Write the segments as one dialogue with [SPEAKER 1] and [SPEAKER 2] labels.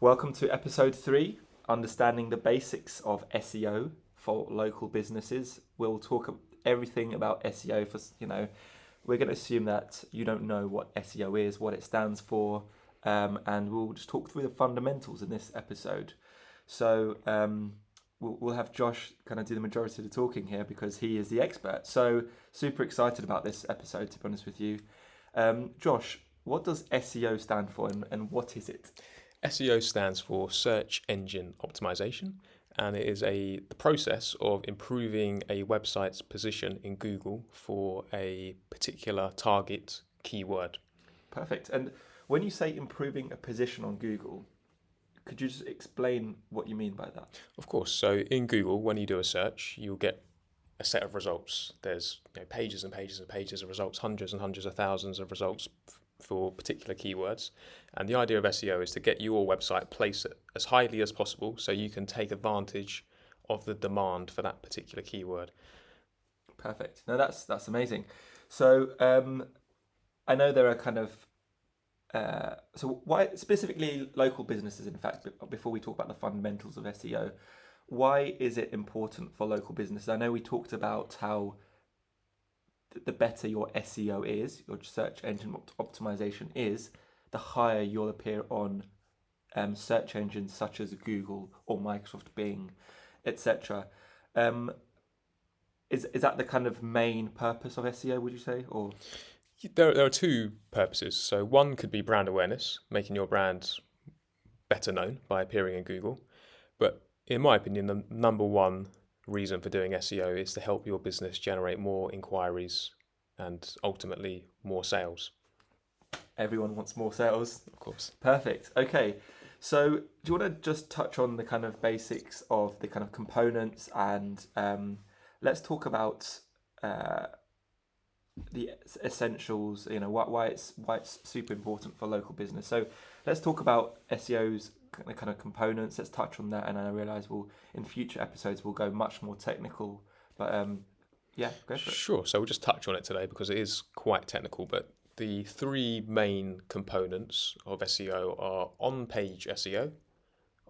[SPEAKER 1] Welcome to episode 3, Understanding the Basics of SEO for Local Businesses. We'll talk everything about SEO we're going to assume that you don't know what SEO is, what it stands for, and we'll just talk through the fundamentals in this episode. So we'll have Josh kind of do the majority of the talking here because he is the expert. So super excited about this episode, to be honest with you. Josh, what does SEO stand for and what is it?
[SPEAKER 2] SEO stands for Search Engine Optimisation, and it is the process of improving a website's position in Google for a particular target keyword.
[SPEAKER 1] Perfect. And when you say improving a position on Google, could you just explain what you mean by that?
[SPEAKER 2] Of course, so in Google, when you do a search, you'll get a set of results. There's pages and pages and pages of results, hundreds and hundreds of thousands of results for particular keywords. And the idea of SEO is to get your website placed as highly as possible so you can take advantage of the demand for that particular keyword.
[SPEAKER 1] Perfect. No, that's amazing. So I know there are kind of so why specifically local businesses, in fact, before we talk about the fundamentals of SEO, why is it important for local businesses? I know we talked about how the better your SEO is, your search engine optimization is, the higher you'll appear on search engines such as Google or Microsoft Bing, etc. Is that the kind of main purpose of SEO, would you say? Or
[SPEAKER 2] There are two purposes. So one could be brand awareness, making your brand better known by appearing in Google. But in my opinion, the number one reason for doing SEO is to help your business generate more inquiries and ultimately more sales.
[SPEAKER 1] Everyone wants more sales.
[SPEAKER 2] Of course.
[SPEAKER 1] Perfect. Okay. So do you want to just touch on the kind of basics of the kind of components and let's talk about the essentials, why it's super important for local business. So let's talk about SEO's kind of components. Let's touch on that, and I realise in future episodes we'll go much more technical. But go for it.
[SPEAKER 2] Sure. So we'll just touch on it today because it is quite technical. But the three main components of SEO are on-page SEO,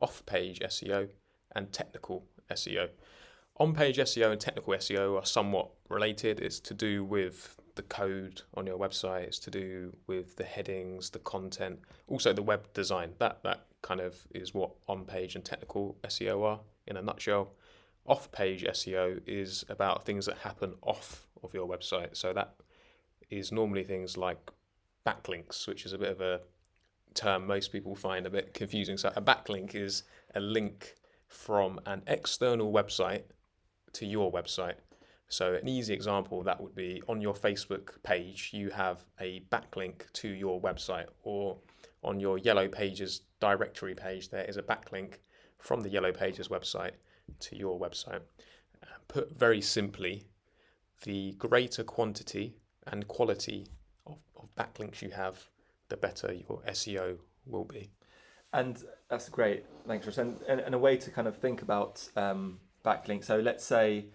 [SPEAKER 2] off-page SEO, and technical SEO. On-page SEO and technical SEO are somewhat related. It's to do with the code on your website. It's to do with the headings, the content, also the web design. That kind of is what on-page and technical SEO are in a nutshell. Off-page SEO is about things that happen off of your website. So that is normally things like backlinks, which is a bit of a term most people find a bit confusing. So a backlink is a link from an external website to your website. So an easy example of that would be on your Facebook page, you have a backlink to your website, or on your Yellow Pages directory page, there is a backlink from the Yellow Pages website to your website. Put very simply, the greater quantity and quality of backlinks you have, the better your SEO will be.
[SPEAKER 1] And that's great. Thanks, Ross. And a way to kind of think about backlinks. So let's say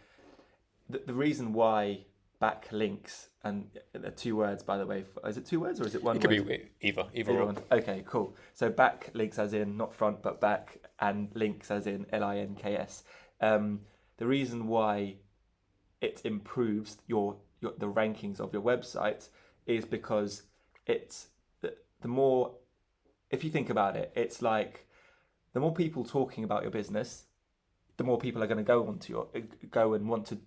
[SPEAKER 1] the reason why backlinks, and the two words, by the way, is it two words or is it one word?
[SPEAKER 2] It could be either one.
[SPEAKER 1] Okay, cool. So backlinks as in not front but back, and links as in links. The reason why it improves the rankings of your website is because it's the more, if you think about it, it's like the more people talking about your business, the more people are going to go and want to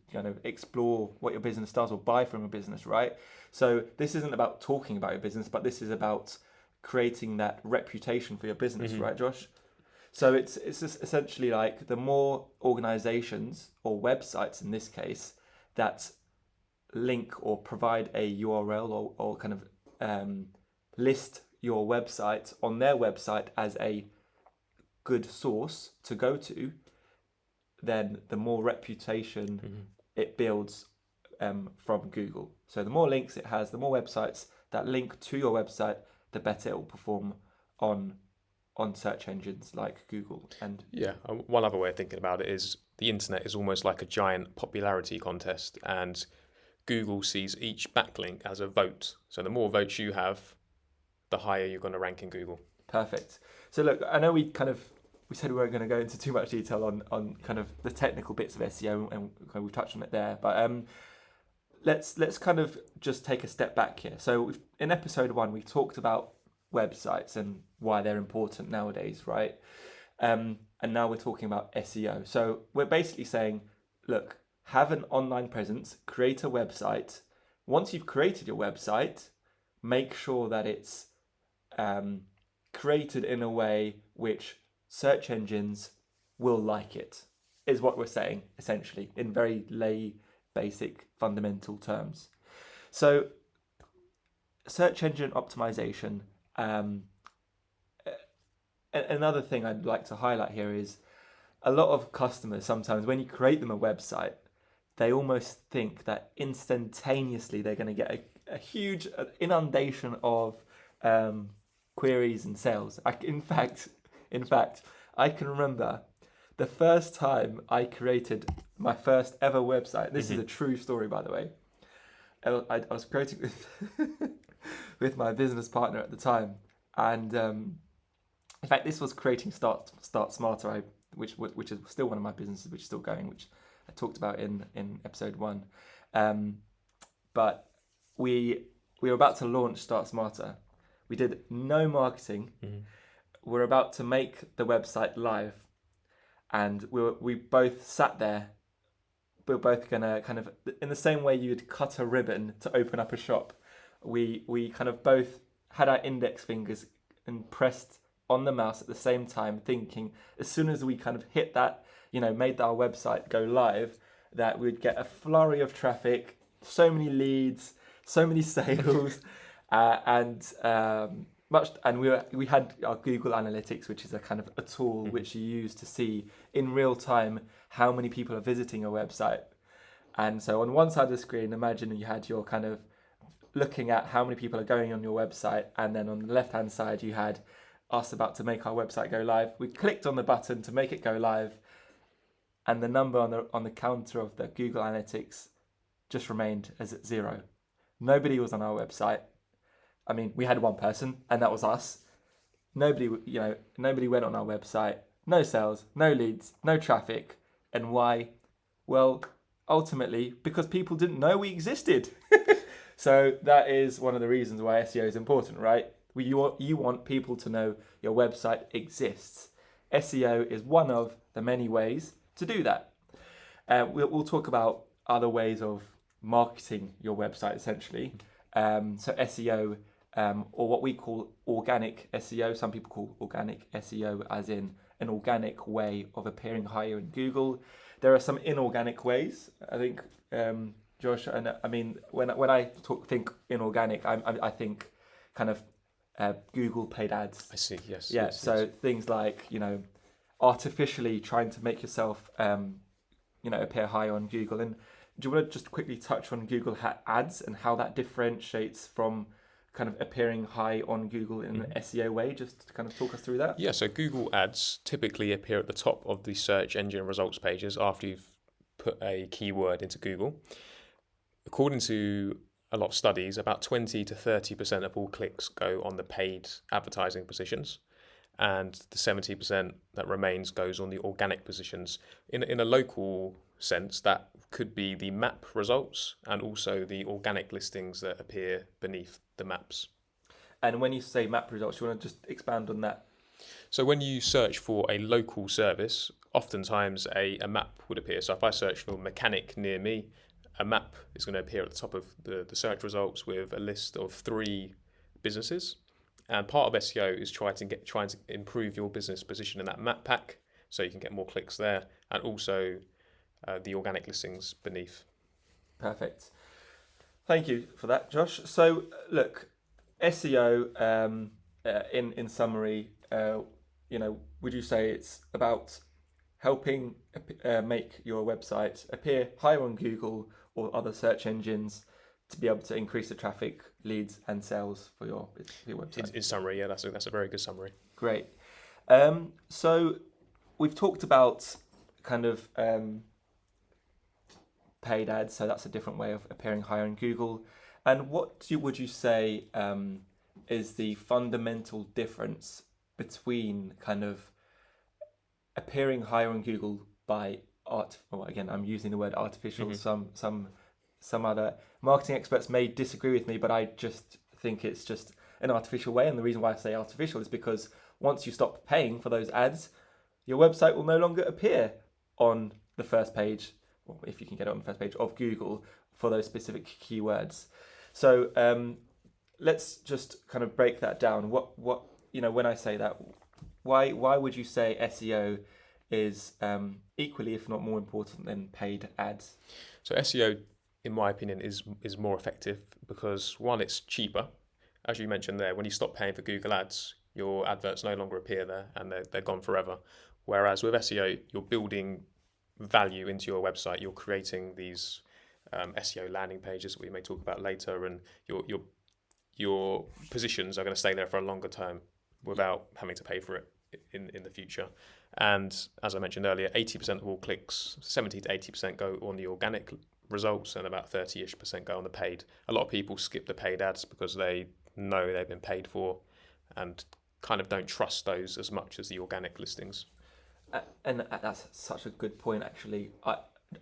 [SPEAKER 1] explore what your business does or buy from your business, right? So this isn't about talking about your business, but this is about creating that reputation for your business, right, Josh? So it's just essentially like the more organizations or websites in this case that link or provide a URL or kind of list your website on their website as a good source to go to, then the more reputation it builds from Google. So the more links it has, the more websites that link to your website, the better it will perform on search engines like Google. And
[SPEAKER 2] one other way of thinking about it is the internet is almost like a giant popularity contest, and Google sees each backlink as a vote. So the more votes you have, the higher you're going to rank in Google.
[SPEAKER 1] Perfect. So look, I know we said we weren't going to go into too much detail on kind of the technical bits of SEO, and we've touched on it there. But let's kind of just take a step back here. So in episode 1, we talked about websites and why they're important nowadays, right? And now we're talking about SEO. So we're basically saying, look, have an online presence, create a website. Once you've created your website, make sure that it's created in a way which search engines will like it, is what we're saying, essentially, in very basic, fundamental terms. So search engine optimization, another thing I'd like to highlight here is a lot of customers, sometimes when you create them a website, they almost think that instantaneously they're going to get a huge inundation of queries and sales. In fact, I can remember the first time I created my first ever website. This is a true story, by the way. I was creating with my business partner at the time, and in fact, this was creating Start Smarter, which is still one of my businesses, which is still going, which I talked about in episode 1. But we were about to launch Start Smarter. We did no marketing. We're about to make the website live, and we both sat there. We were both gonna kind of, in the same way you'd cut a ribbon to open up a shop, we kind of both had our index fingers and pressed on the mouse at the same time, thinking as soon as we kind of hit that, made our website go live, that we'd get a flurry of traffic, so many leads, so many sales, and we had our Google Analytics, which is a kind of a tool which you use to see in real time how many people are visiting a website. And so on one side of the screen, imagine you had your kind of looking at how many people are going on your website, and then on the left hand side you had us about to make our website go live. We clicked on the button to make it go live, and the number on the counter of the Google Analytics just remained as 0. Nobody was on our website. I mean, we had one person, and that was us. Nobody went on our website. No sales, no leads, no traffic. And why? Well, ultimately, because people didn't know we existed. So that is one of the reasons why SEO is important, right? You want people to know your website exists. SEO is one of the many ways to do that. We'll talk about other ways of marketing your website, essentially. So SEO, or what we call organic SEO. Some people call organic SEO as in an organic way of appearing higher in Google. There are some inorganic ways, I think, Josh. And I mean, when I think inorganic, I think kind of Google paid ads.
[SPEAKER 2] I see. Yes.
[SPEAKER 1] Yeah.
[SPEAKER 2] Yes,
[SPEAKER 1] So
[SPEAKER 2] yes.
[SPEAKER 1] things like artificially trying to make yourself appear higher on Google. And do you want to just quickly touch on Google ads and how that differentiates from kind of appearing high on Google in an SEO way? Just to kind of talk us through that.
[SPEAKER 2] Yeah, so Google ads typically appear at the top of the search engine results pages after you've put a keyword into Google. According to a lot of studies, about 20 to 30% of all clicks go on the paid advertising positions, and the 70% that remains goes on the organic positions. In a local sense, that could be the map results and also the organic listings that appear beneath the maps.
[SPEAKER 1] And when you say map results, you want to just expand on that?
[SPEAKER 2] So when you search for a local service, oftentimes a map would appear. So if I search for mechanic near me, a map is going to appear at the top of the search results with a list of 3 businesses. And part of SEO is trying to improve your business position in that map pack, so you can get more clicks there, and also the organic listings beneath.
[SPEAKER 1] Perfect. Thank you for that, Josh. So look, SEO, in summary, would you say it's about helping make your website appear higher on Google or other search engines to be able to increase the traffic, leads, and sales for your website?
[SPEAKER 2] In summary, yeah, that's a very good summary.
[SPEAKER 1] Great. So we've talked about kind of paid ads, so that's a different way of appearing higher in Google. And what would you say is the fundamental difference between kind of appearing higher on Google by well, again, I'm using the word artificial. Some other marketing experts may disagree with me, but I just think it's just an artificial way. And the reason why I say artificial is because once you stop paying for those ads, your website will no longer appear on the first page, well, if you can get it on the first page of Google for those specific keywords. So let's just kind of break that down. What when I say that, why would you say SEO is equally, if not more important than paid ads?
[SPEAKER 2] So SEO, in my opinion, is more effective because one, it's cheaper. As you mentioned there, when you stop paying for Google Ads, your adverts no longer appear there and they're gone forever. Whereas with SEO, you're building value into your website. You're creating these SEO landing pages that we may talk about later, and your positions are going to stay there for a longer term without having to pay for it in the future. And as I mentioned earlier, 80% of all clicks, 70 to 80% go on the organic results, and about 30-ish% go on the paid. A lot of people skip the paid ads because they know they've been paid for and kind of don't trust those as much as the organic listings.
[SPEAKER 1] And that's such a good point, actually. I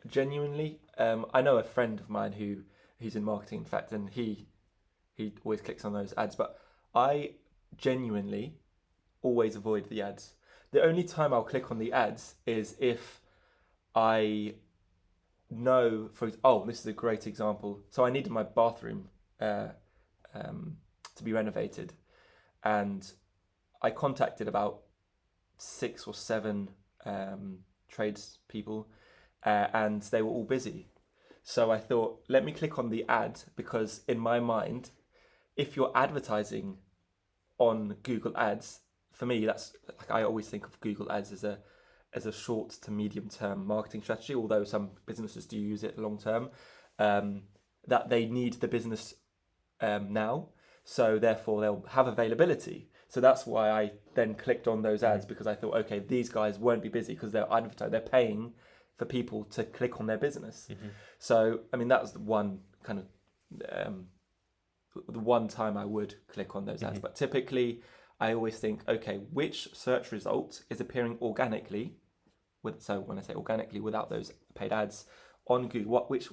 [SPEAKER 1] genuinely, I know a friend of mine who's in marketing, in fact, and he always clicks on those ads, but I genuinely always avoid the ads. The only time I'll click on the ads is if I know, this is a great example. So I needed my bathroom to be renovated, and I contacted about 6 or 7 tradespeople, and they were all busy. So I thought, let me click on the ad, because in my mind, if you're advertising on Google Ads, for me, that's like, I always think of Google Ads as a short to medium term marketing strategy, although some businesses do use it long term, that they need the business now. So therefore they'll have availability. So that's why I then clicked on those ads, because I thought, okay, these guys won't be busy because they're advertising, they're paying for people to click on their business. So, I mean, that was the one kind of, the one time I would click on those ads. But typically I always think, okay, which search result is appearing organically, so when I say organically, without those paid ads on Google, which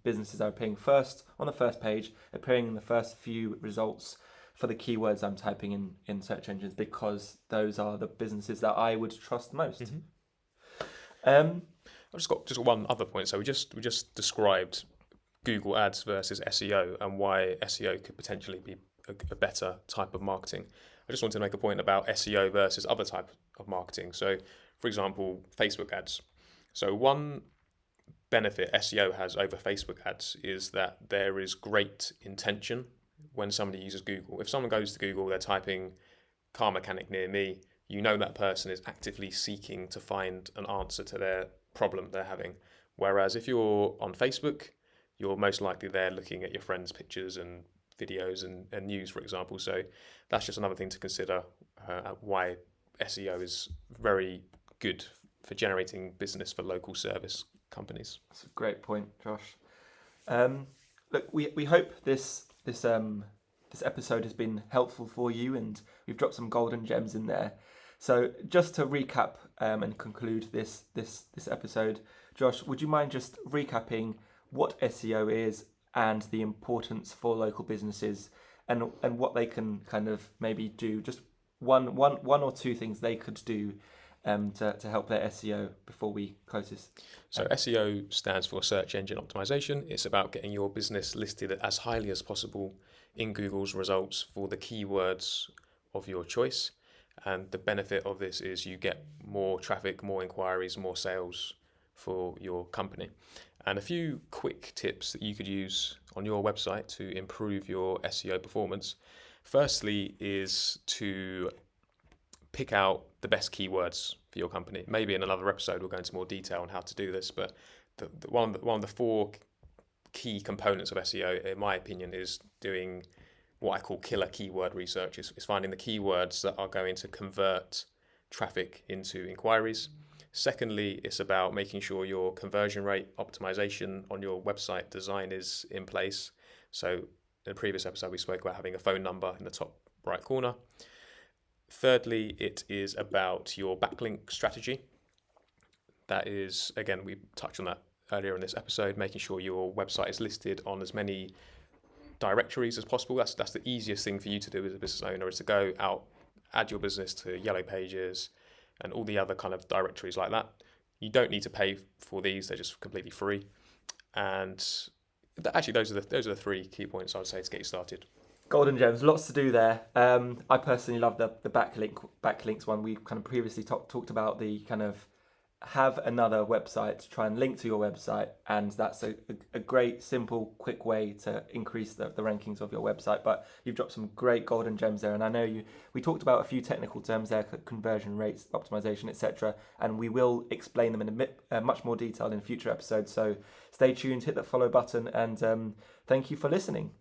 [SPEAKER 1] businesses are appearing first on the first page, appearing in the first few results for the keywords I'm typing in search engines, because those are the businesses that I would trust most.
[SPEAKER 2] I've just got one other point. So we just described Google Ads versus SEO and why SEO could potentially be a better type of marketing. I just wanted to make a point about SEO versus other type of marketing. So, for example, Facebook ads. So one benefit SEO has over Facebook ads is that there is great intention when somebody uses Google. If someone goes to Google, they're typing car mechanic near me, you know that person is actively seeking to find an answer to their problem they're having. Whereas if you're on Facebook, you're most likely there looking at your friends' pictures and videos and news, for example. So that's just another thing to consider, why SEO is very good for generating business for local service companies.
[SPEAKER 1] That's a great point, Josh. Look, we hope this episode has been helpful for you, and we've dropped some golden gems in there. So just to recap and conclude this episode, Josh, would you mind just recapping what SEO is and the importance for local businesses, and what they can kind of maybe do, just one or two things they could do to help their SEO before we close this?
[SPEAKER 2] So SEO stands for Search Engine Optimisation. It's about getting your business listed as highly as possible in Google's results for the keywords of your choice. And the benefit of this is you get more traffic, more inquiries, more sales for your company. And a few quick tips that you could use on your website to improve your SEO performance. Firstly is to pick out the best keywords for your company. Maybe in another episode we'll go into more detail on how to do this, but one of the 4 key components of SEO, in my opinion, is doing what I call killer keyword research. Is finding the keywords that are going to convert traffic into inquiries. Secondly, it's about making sure your conversion rate optimization on your website design is in place. So in the previous episode, we spoke about having a phone number in the top right corner. Thirdly, it is about your backlink strategy. That is, again, we touched on that earlier in this episode, making sure your website is listed on as many directories as possible. That's the easiest thing for you to do as a business owner, is to go out, add your business to Yellow Pages and all the other kind of directories like that. You don't need to pay for these; they're just completely free. And actually, those are the three key points I would say to get you started.
[SPEAKER 1] Golden gems, lots to do there. I personally love the backlinks one. We kind of previously talked about the kind of have another website to try and link to your website, and that's a great, simple, quick way to increase the rankings of your website. But you've dropped some great golden gems there, and I know we talked about a few technical terms there, conversion rates, optimization, etc., and we will explain them in much more detail in future episodes. So stay tuned, hit the follow button, and thank you for listening.